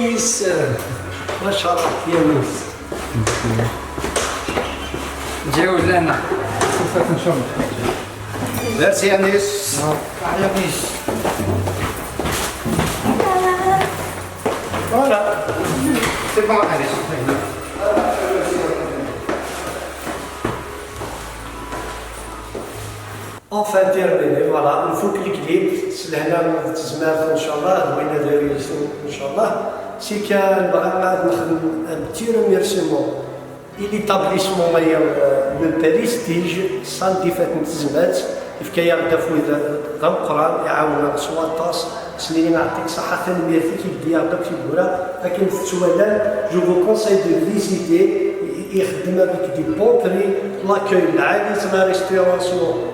يانيس ما شاء الله يانيس جاوز لنا ميرسي يانيس على بيش فوالا سي بون عليك enfin terminé voilà il faut que الكليب سلهنا تزمات ان شاء الله وين دايرين ان شاء الله سي كان بغا نخدم ان بتي ريميرسيمون ليتابليسمون مايا لو بريستيج سال دي فات تزمات كيفاش غدا فويدا غنقرا يعاوننا سواطاس سنين يعطيك صحة تنميتي كيبدا يغدا في الكورة لكن في التوالان جو فو كونساي دو فيزيتي يخدم avec دي بونكري لاكوي العالي تما ريستوراسيون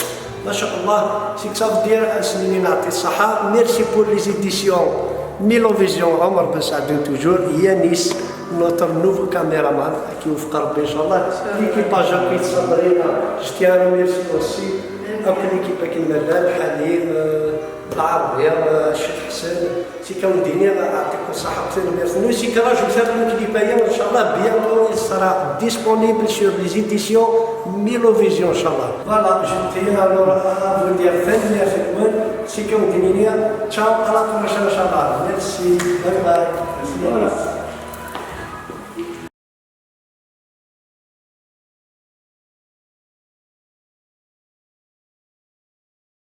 ما شاء الله سي كصاف دير سنين يعطي الصحة ميرسي بور لي زيديسيون ميلوفيزيون عمر بن سعد توجور يانيس نوتر نوفو كاميرامان كيوفق ربي ان شاء الله ليكيباج كي صابرينا جتيها ميرسي اوسي او ليكيبا كيما الحليم العربية الشيخ حسن سي كاوديني يعطيكم الصحة وتنميرسي نو سي كراجل فاتنا كليبايا ان شاء الله بيانتو سera disponible sur les éditions ميلوفيزيون ان شاء الله فوالا جبتي الور افو ندير فن يا فيلمون سي كاوديني تشاو على كل ان شاء الله ميرسي باي باي